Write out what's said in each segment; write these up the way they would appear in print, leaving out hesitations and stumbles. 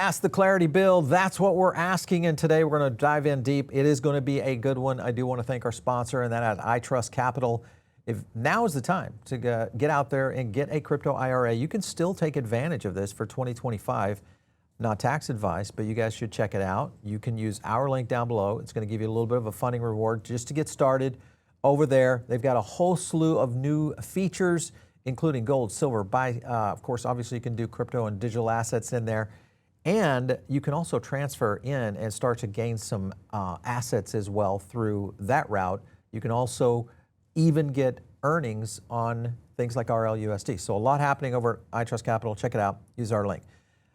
pass the clarity bill? That's what we're asking, and today we're going to dive in deep. It is going to be a good one. I do want to thank our sponsor, and that at iTrust Capital. If now is the time to get out there and get a crypto IRA, you can still take advantage of this for 2025. Not tax advice, but you guys should check it out. You can use our link down below. It's going to give you a little bit of a funding reward just to get started over there. They've got a whole slew of new features, including gold, silver, of course, obviously you can do crypto and digital assets in there. And you can also transfer in and start to gain some assets as well through that route. You can also even get earnings on things like RLUSD. So a lot happening over at iTrust Capital. Check it out. Use our link.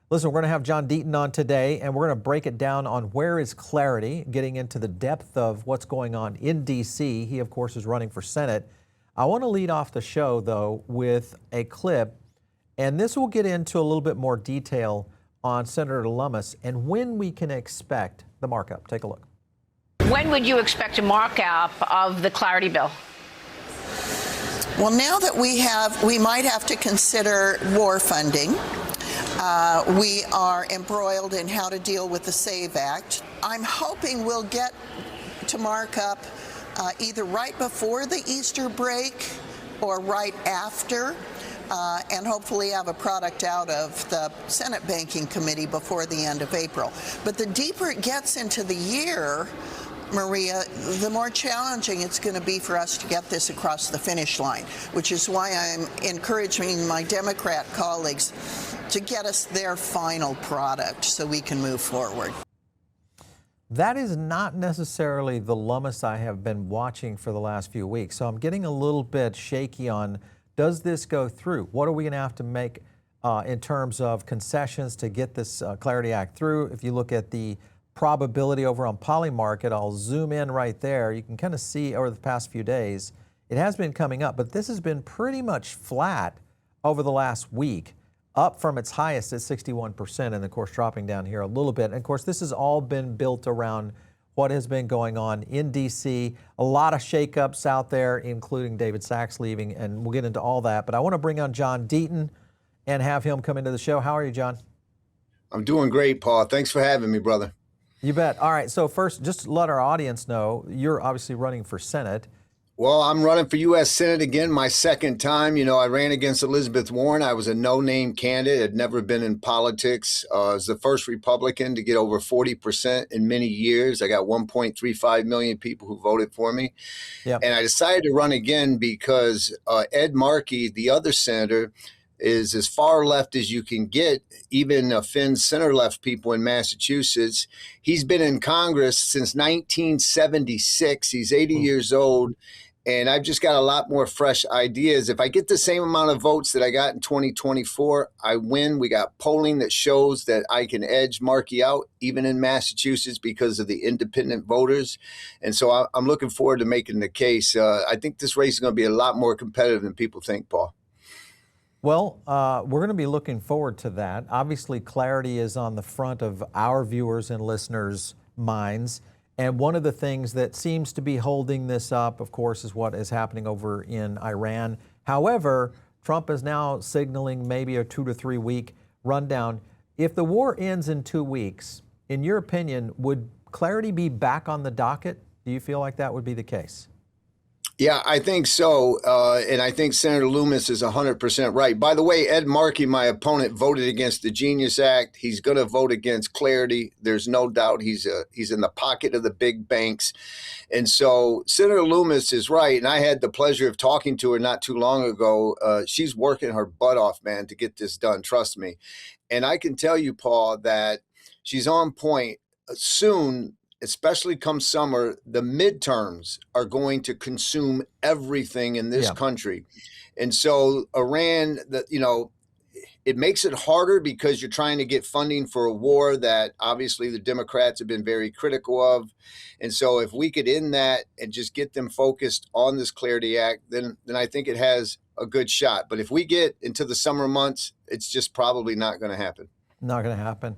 Listen, we're going to have John Deaton on today, and we're going to break it down on where is clarity, getting into the depth of what's going on in D.C. He, of course, is running for Senate. I want to lead off the show, though, with a clip, and this will get into a little bit more detail on Senator Lummis and when we can expect the markup. Take a look. When would you expect a markup of the clarity bill? Well, now that we might have to consider war funding. We are embroiled in how to deal with the SAVE Act. I'm hoping we'll get to markup either right before the Easter break or right after, and hopefully have a product out of the Senate Banking Committee before the end of April. But the deeper it gets into the year, Maria, the more challenging it's going to be for us to get this across the finish line, which is why I'm encouraging my Democrat colleagues to get us their final product so we can move forward. That is not necessarily the Lummis I have been watching for the last few weeks. So I'm getting a little bit shaky on, does this go through? What are we going to have to make in terms of concessions to get this Clarity Act through? If you look at the probability over on Polymarket, I'll zoom in right there. You can kind of see over the past few days, it has been coming up, but this has been pretty much flat over the last week, up from its highest at 61%, and of course dropping down here a little bit. And of course, this has all been built around what has been going on in D.C. A lot of shakeups out there, including David Sachs leaving, and we'll get into all that. But I want to bring on John Deaton and have him come into the show. How are you, John? I'm doing great, Paul. Thanks for having me, brother. You bet. All right, so first, just to let our audience know, you're obviously running for Senate. Well, I'm running for U.S. Senate again, my second time. You know, I ran against Elizabeth Warren. I was a no-name candidate, had never been in politics. I was the first Republican to get over 40% in many years. I got 1.35 million people who voted for me. Yep. And I decided to run again because Ed Markey, the other senator, is as far left as you can get, even offends center-left people in Massachusetts. He's been in Congress since 1976. He's 80 years old. And I've just got a lot more fresh ideas. If I get the same amount of votes that I got in 2024, I win. We got polling that shows that I can edge Markey out, even in Massachusetts, because of the independent voters. And so I'm looking forward to making the case. I think this race is going to be a lot more competitive than people think, Paul. Well, we're going to be looking forward to that. Obviously, clarity is on the front of our viewers and listeners' minds. And one of the things that seems to be holding this up, of course, is what is happening over in Iran. However, Trump is now signaling maybe a 2 to 3 week rundown. If the war ends in 2 weeks, in your opinion, would clarity be back on the docket? Do you feel like that would be the case? Yeah, I think so. And I think Senator Lummis is 100% right. By the way, Ed Markey, my opponent, voted against the Genius Act. He's going to vote against clarity. There's no doubt he's in the pocket of the big banks. And so Senator Lummis is right. And I had the pleasure of talking to her not too long ago. She's working her butt off, man, to get this done. Trust me. And I can tell you, Paul, that she's on point. Soon, especially come summer, the midterms are going to consume everything in this country. And so Iran, it makes it harder because you're trying to get funding for a war that obviously the Democrats have been very critical of. And so if we could end that and just get them focused on this Clarity Act, then I think it has a good shot. But if we get into the summer months, it's just probably not going to happen. Not going to happen.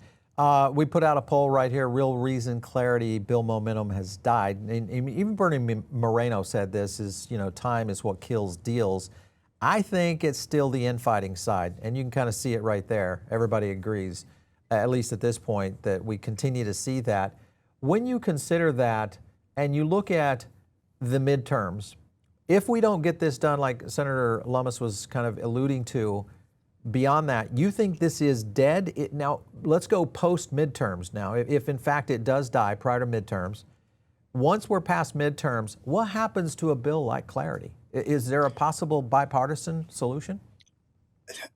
We put out a poll right here, real reason clarity bill momentum has died. And even Bernie Moreno said this is, time is what kills deals. I think it's still the infighting side, and you can kind of see it right there. Everybody agrees. at least at this point, that we continue to see that. When you consider that and you look at the midterms, if we don't get this done, like Senator Lummis was kind of alluding to, beyond that, you think this is dead? Now, let's go post midterms now. If in fact it does die prior to midterms, once we're past midterms, what happens to a bill like Clarity? Is there a possible bipartisan solution?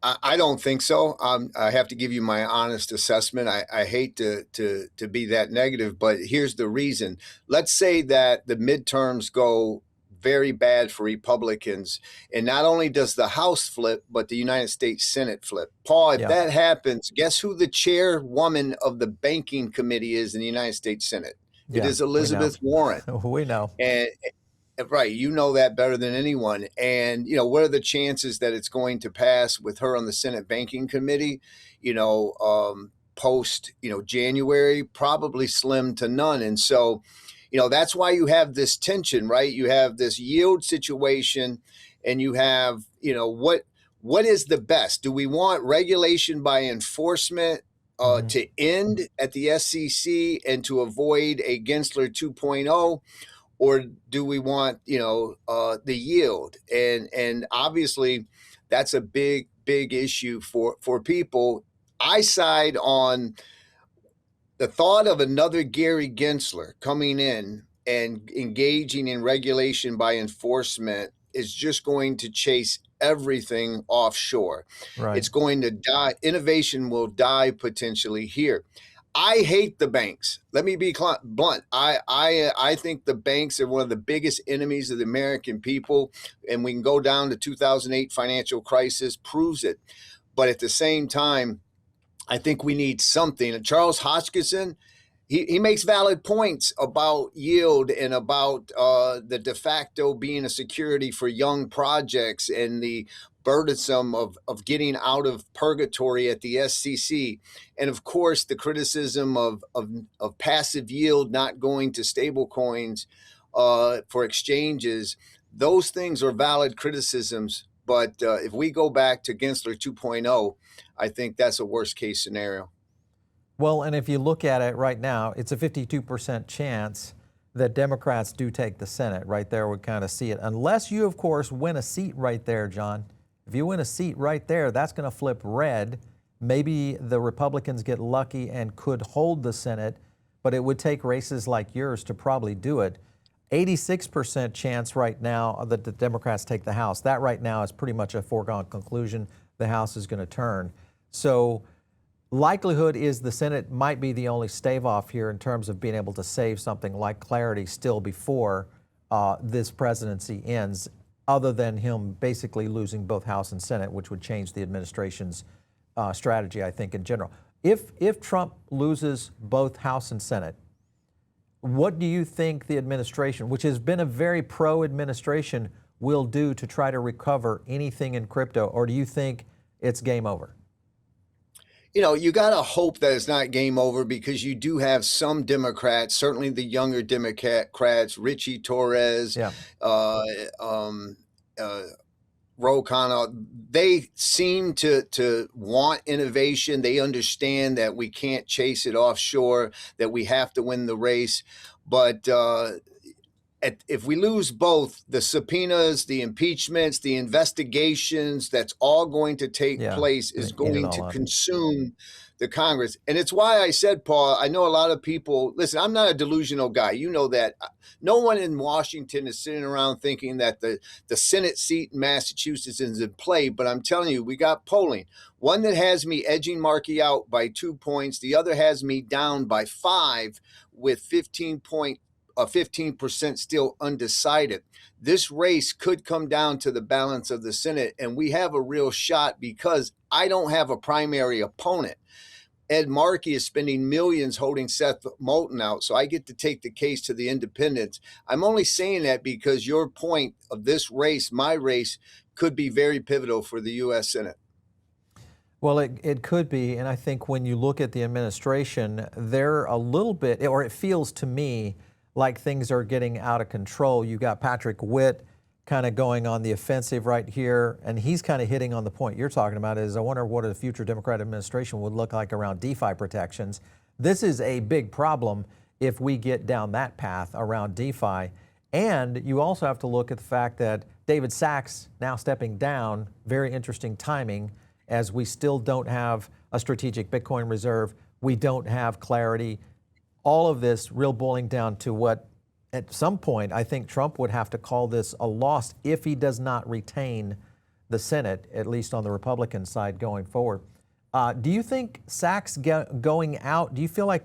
I don't think so. I have to give you my honest assessment. I hate to be that negative, but here's the reason. Let's say that the midterms go very bad for Republicans, and not only does the House flip, but the United States Senate flip. Paul, if that happens, guess who the chairwoman of the Banking Committee is in the United States Senate? It is Elizabeth Warren. We know. And right, you know that better than anyone. And, what are the chances that it's going to pass with her on the Senate Banking Committee, post, January? Probably slim to none. And so, that's why you have this tension, right? You have this yield situation, and you have, what is the best? Do we want regulation by enforcement to end at the SEC and to avoid a Gensler 2.0? Or do we want, the yield? And obviously, that's a big issue for people. I side on the thought of another Gary Gensler coming in and engaging in regulation by enforcement is just going to chase everything offshore. Right. It's going to die. Innovation will die potentially here. I hate the banks. Let me be blunt. I think the banks are one of the biggest enemies of the American people, and we can go down to 2008 financial crisis proves it. But at the same time, I think we need something. And Charles Hoskinson, he makes valid points about yield and about the de facto being a security for young projects and the burdensome of getting out of purgatory at the SEC. And of course, the criticism of passive yield not going to stablecoins for exchanges. Those things are valid criticisms. But if we go back to Gensler 2.0, I think that's a worst case scenario. Well, and if you look at it right now, it's a 52% chance that Democrats do take the Senate. Right there, we kind of see it. Unless you, of course, win a seat right there, John. If you win a seat right there, that's going to flip red. Maybe the Republicans get lucky and could hold the Senate, but it would take races like yours to probably do it. 86% chance right now that the Democrats take the House. That right now is pretty much a foregone conclusion. The House is going to turn. So likelihood is the Senate might be the only stave off here in terms of being able to save something like Clarity still before this presidency ends, other than him basically losing both House and Senate, which would change the administration's strategy, I think, in general. If Trump loses both House and Senate, what do you think the administration, which has been a very pro-administration, will do to try to recover anything in crypto? Or do you think it's game over? You got to hope that it's not game over, because you do have some Democrats, certainly the younger Democrats, Richie Torres, Ro Khanna, they seem to want innovation. They understand that we can't chase it offshore, that we have to win the race. But if we lose both the subpoenas, the impeachments, the investigations, that's all going to take place is going to consume the Congress. And it's why I said, Paul, I know a lot of people, listen, I'm not a delusional guy. You know that. No one in Washington is sitting around thinking that the Senate seat in Massachusetts is in play. But I'm telling you, we got polling. One that has me edging Markey out by 2 points. The other has me down by 5 with 15% still undecided. This race could come down to the balance of the Senate, and we have a real shot because I don't have a primary opponent. Ed Markey is spending millions holding Seth Moulton out, so I get to take the case to the independents. I'm only saying that because your point of this race, my race, could be very pivotal for the U.S. Senate. Well, it could be, and I think when you look at the administration, they're a little bit, or it feels to me like things are getting out of control. You got Patrick Witt kind of going on the offensive right here, and he's kind of hitting on the point you're talking about is I wonder what a future Democratic administration would look like around DeFi protections. This is a big problem if we get down that path around DeFi. And you also have to look at the fact that David Sachs now stepping down, very interesting timing, as we still don't have a strategic Bitcoin reserve. We don't have clarity. All of this real boiling down to what at some point I think Trump would have to call this a loss if he does not retain the Senate, at least on the Republican side going forward. Do you think Sachs going out, do you feel like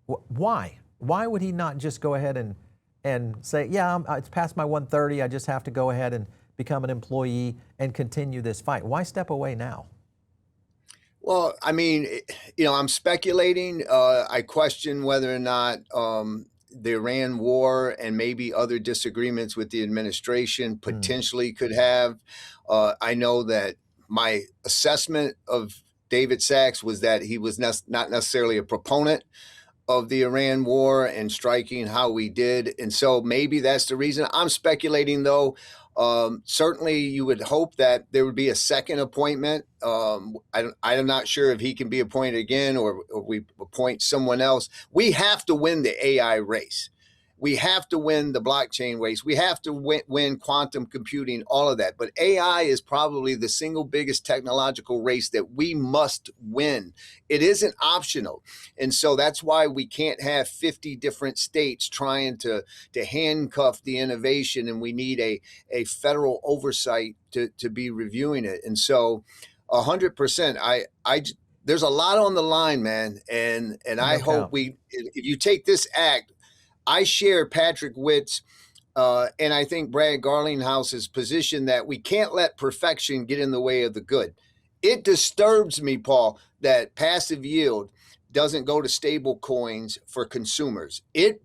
why? Why would he not just go ahead and say, yeah, it's past my 130, I just have to go ahead and become an employee and continue this fight? Why step away now? Well, I mean, I'm speculating. I question whether or not the Iran war and maybe other disagreements with the administration potentially could have. I know that my assessment of David Sachs was that he was not necessarily a proponent of the Iran war and striking how we did. And so maybe that's the reason. I'm speculating, though. Certainly, you would hope that there would be a second appointment. I'm not sure if he can be appointed again or we appoint someone else. We have to win the AI race. We have to win the blockchain race. We have to win quantum computing, all of that. But AI is probably the single biggest technological race that we must win. It isn't optional. And so that's why we can't have 50 different states trying to handcuff the innovation. And we need a federal oversight to be reviewing it. And so 100%, there's a lot on the line, man. And I hope if you take this act, I share Patrick Witt's and I think Brad Garlinghouse's position that we can't let perfection get in the way of the good. It disturbs me, Paul, that passive yield doesn't go to stable coins for consumers. It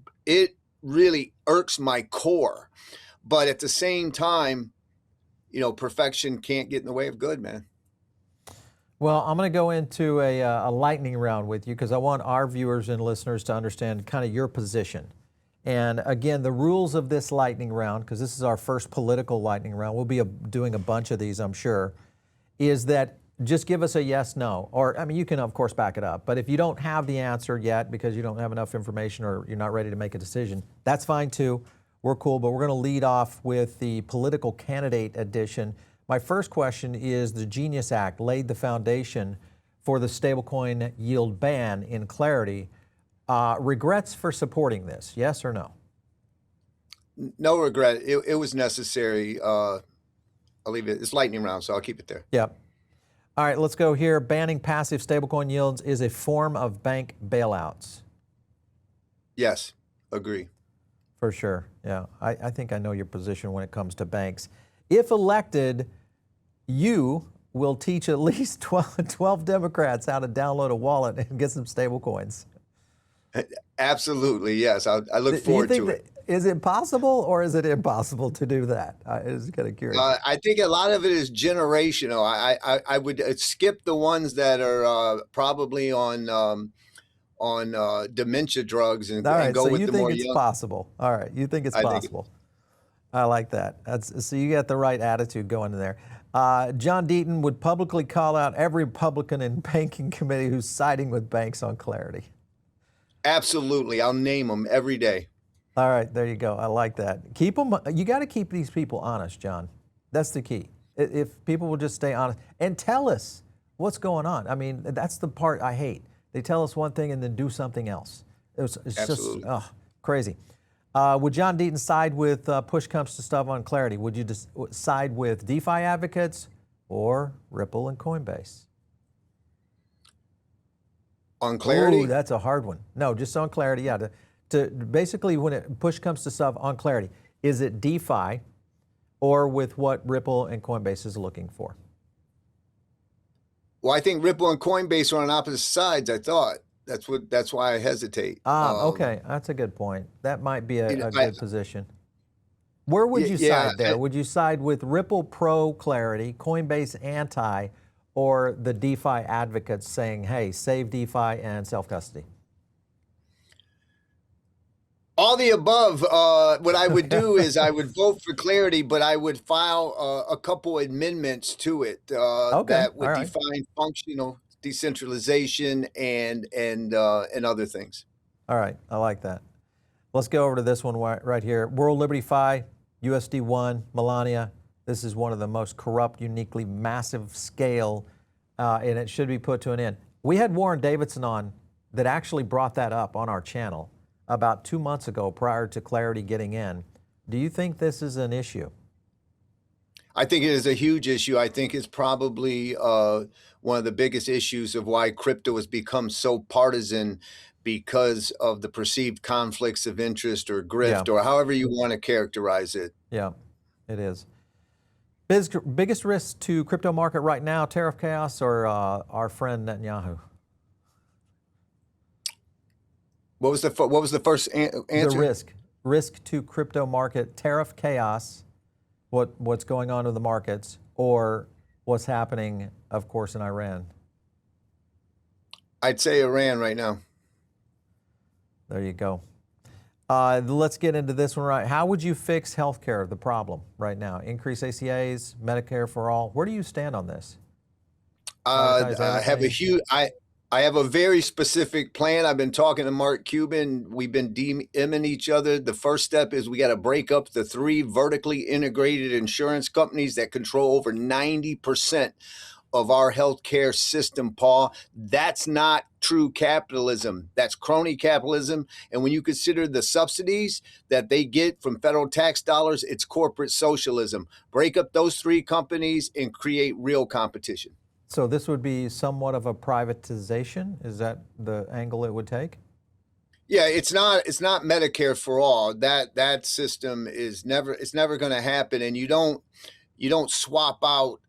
really irks my core. But at the same time, perfection can't get in the way of good, man. Well, I'm going to go into a lightning round with you because I want our viewers and listeners to understand kind of your position. And again, the rules of this lightning round, because this is our first political lightning round, we'll be doing a bunch of these, I'm sure, is that just give us a yes, no. Or, I mean, you can, of course, back it up. But if you don't have the answer yet because you don't have enough information or you're not ready to make a decision, that's fine too. We're cool. But we're going to lead off with the political candidate edition. My first question is the Genius Act laid the foundation for the stablecoin yield ban in Clarity. Regrets for supporting this, yes or no? No regret. It was necessary. I'll leave it. It's lightning round, so I'll keep it there. Yep. All right, let's go here. Banning passive stablecoin yields is a form of bank bailouts. Yes, agree. For sure, yeah. I think I know your position when it comes to banks. If elected, you will teach at least 12 Democrats how to download a wallet and get some stablecoins. Absolutely, yes. I look forward to it. Is it possible or is it impossible to do that? I was kind of curious. I think a lot of it is generational. I would skip the ones that are probably on dementia drugs and, all right, and go so with you the think more it's young. possible. All right, you think it's possible. I like that. So you got the right attitude going in there. John Deaton would publicly call out every Republican in banking committee who's siding with banks on Clarity. Absolutely. I'll name them every day. All right, there you go. I like that. Keep them. You got to keep these people honest, John. That's the key. If people will just stay honest and tell us what's going on. I mean, that's the part I hate. They tell us one thing and then do something else. It's Absolutely. just crazy. Would John Deaton side with push comes to stuff on Clarity? Would you side with DeFi advocates or Ripple and Coinbase? On Clarity? Ooh, that's a hard one. No, just on Clarity, yeah. To basically, when push comes to stuff on Clarity, is it DeFi or with what Ripple and Coinbase is looking for? Well, I think Ripple and Coinbase are on opposite sides, I thought. That's why I hesitate. Okay, that's a good point. That might be a good position. Where would you side there? Would you side with Ripple pro Clarity, Coinbase anti, or the DeFi advocates saying, hey, save DeFi and self-custody? All the above. What I would do is I would vote for clarity, but I would file a couple amendments to it Okay, that would all right. define functional decentralization and other things. All right, I like that. Let's go over to this one right here. World Liberty Fi, USD1, Melania. This is one of the most corrupt, uniquely massive scale, and it should be put to an end. We had Warren Davidson on that actually brought that up on our channel about 2 months ago prior to Clarity getting in. Do you think this is an issue? I think it is a huge issue. I think it's probably one of the biggest issues of why crypto has become so partisan, because of the perceived conflicts of interest or grift, or however you want to characterize it. Yeah, it is. Biggest risk to crypto market right now, tariff chaos or our friend Netanyahu? What was the first answer? The risk to crypto market, tariff chaos, what's going on in the markets, or what's happening, of course, in Iran? I'd say Iran right now. There you go. Let's get into this one. Right, how would you fix healthcare, the problem right now? Increase ACAs, Medicare for all. Where do you stand on this? I have a very specific plan. I've been talking to Mark Cuban. We've been DMing each other. The first step is we got to break up the 3 vertically integrated insurance companies that control over 90% of our healthcare system, Paul. That's not true capitalism. That's crony capitalism. And when you consider the subsidies that they get from federal tax dollars, it's corporate socialism. Break up those 3 companies and create real competition. So this would be somewhat of a privatization? Is that the angle it would take? Yeah, it's not Medicare for all. That system is never going to happen, and you don't swap out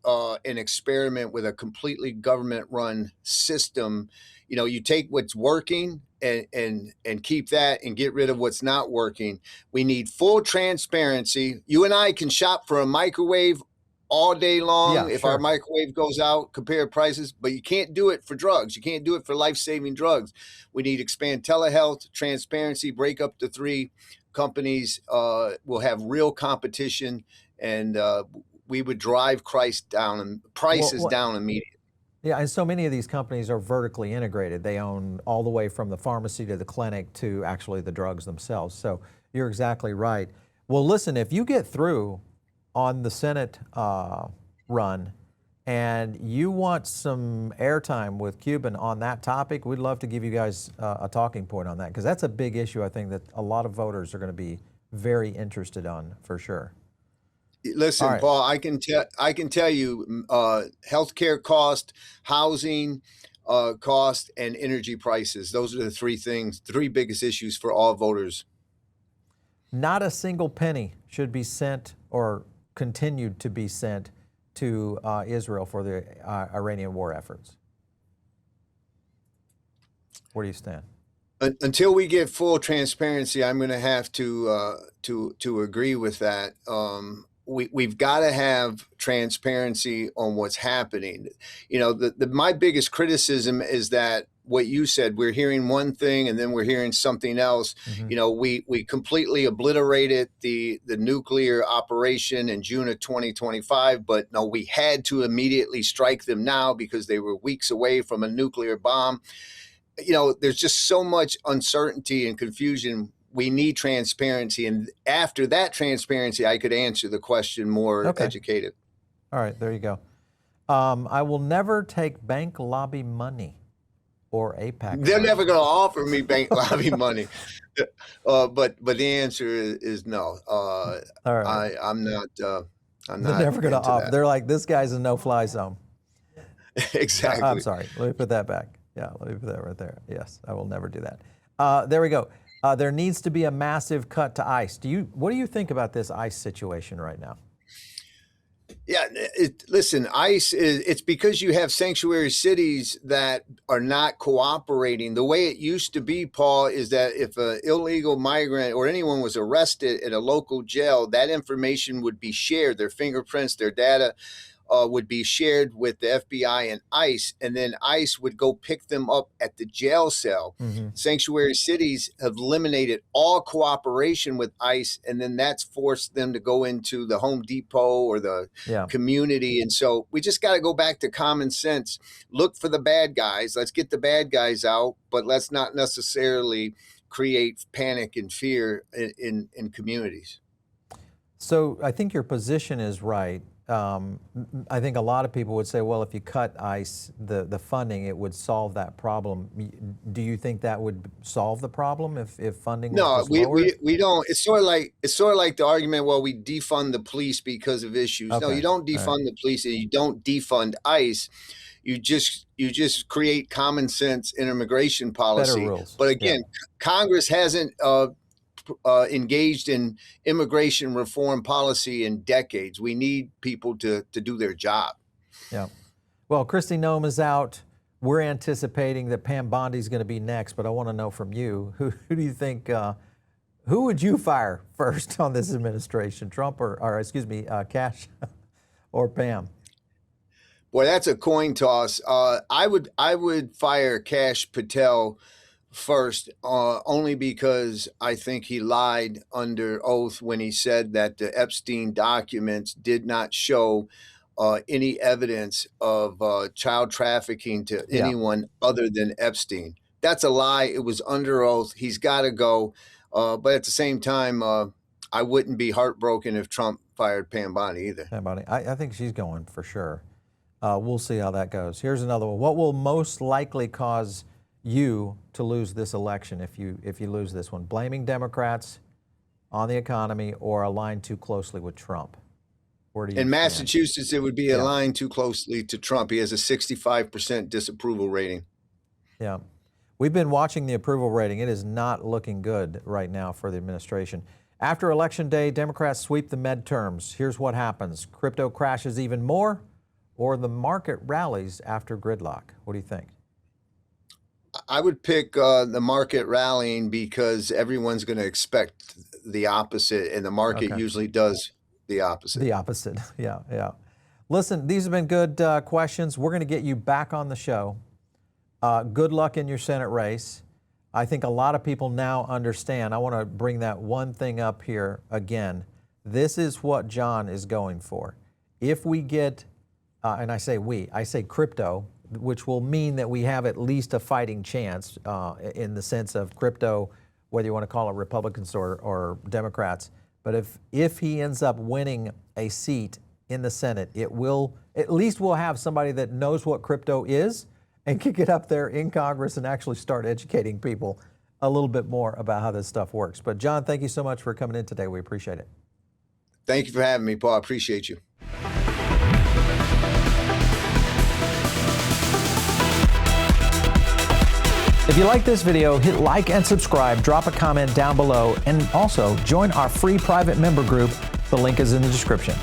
an experiment with a completely government-run system. You know, you take what's working and keep that and get rid of what's not working. We need full transparency. You and I can shop for a microwave all day long if our microwave goes out, compare prices, but you can't do it for drugs. You can't do it for life-saving drugs. We need to expand telehealth, transparency, break up the 3 companies. We'll have real competition, and we would drive prices down immediately. Yeah, and so many of these companies are vertically integrated. They own all the way from the pharmacy to the clinic to actually the drugs themselves. So you're exactly right. Well, listen, if you get through on the Senate run and you want some airtime with Cuban on that topic, we'd love to give you guys a talking point on that, because that's a big issue I think that a lot of voters are going to be very interested on for sure. Listen, right, Paul, I can tell you healthcare cost, housing cost, and energy prices. Those are the 3 biggest issues for all voters. Not a single penny should be sent or continued to be sent to Israel for the Iranian war efforts. Where do you stand? Until we get full transparency, I'm going to have to agree with that. We've got to have transparency on what's happening. You know, my biggest criticism is that what you said, we're hearing one thing and then we're hearing something else. Mm-hmm. You know, we completely obliterated the nuclear operation in June of 2025, but no, we had to immediately strike them now because they were weeks away from a nuclear bomb. You know, there's just so much uncertainty and confusion. We need transparency. And after that transparency, I could answer the question more educated. All right, there you go. I will never take bank lobby money or APAC. They're never going to offer me bank lobby money. But the answer is no. All right. I'm not. They're never going to offer. They're like, this guy's a no-fly zone. Exactly. I'm sorry. Let me put that back. Yeah, let me put that right there. Yes, I will never do that. There we go. There needs to be a massive cut to ICE. What do you think about this ICE situation right now? Yeah, listen, ICE it's because you have sanctuary cities that are not cooperating. The way it used to be, Paul, is that if an illegal migrant or anyone was arrested at a local jail, that information would be shared, their fingerprints, their data. would be shared with the FBI and ICE, and then ICE would go pick them up at the jail cell. Sanctuary cities have eliminated all cooperation with ICE, and then that's forced them to go into the Home Depot or the community. And so we just got to go back to common sense. Look for the bad guys. Let's get the bad guys out, but let's not necessarily create panic and fear in communities. So I think your position is right. I think a lot of people would say, well, if you cut ICE, the funding, it would solve that problem. Do you think that would solve the problem if funding was lowered? we don't. It's sort of like the argument, well, we defund the police because of issues. No, you don't defund the police and you don't defund ICE. You just create common sense immigration policy. Better rules. But again, Congress hasn't engaged in immigration reform policy in decades. We need people to do their job. Yeah. Well, Kristi Noem is out. We're anticipating that Pam Bondi's going to be next, but I want to know from you, who do you think, who would you fire first on this administration, Trump or excuse me, Kash or Pam? Boy, that's a coin toss. I would fire Kash Patel first, only because I think he lied under oath when he said that the Epstein documents did not show any evidence of child trafficking to anyone other than Epstein. That's a lie. It was under oath. He's got to go. But at the same time, I wouldn't be heartbroken if Trump fired Pam Bondi either. Pam Bondi, I think she's going for sure. We'll see how that goes. Here's another one. What will most likely cause you to lose this election if you lose this one? Blaming Democrats on the economy or aligned too closely with Trump? Where do you In Massachusetts, it would be aligned too closely to Trump. He has a 65% disapproval rating. Yeah. We've been watching the approval rating. It is not looking good right now for the administration. After Election Day, Democrats sweep the midterms. Here's what happens. Crypto crashes even more, or the market rallies after gridlock. What do you think? I would pick the market rallying because everyone's going to expect the opposite, and the market usually does the opposite. The opposite, yeah. Listen, these have been good questions. We're going to get you back on the show. Good luck in your Senate race. I think a lot of people now understand. I want to bring that one thing up here again. This is what John is going for. If we get, and I say crypto, which will mean that we have at least a fighting chance in the sense of crypto, whether you want to call it Republicans or Democrats. But if he ends up winning a seat in the Senate, at least we'll have somebody that knows what crypto is and can get up there in Congress and actually start educating people a little bit more about how this stuff works. But John, thank you so much for coming in today. We appreciate it. Thank you for having me, Paul. I appreciate you. If you like this video, hit like and subscribe, drop a comment down below, and also join our free private member group. The link is in the description.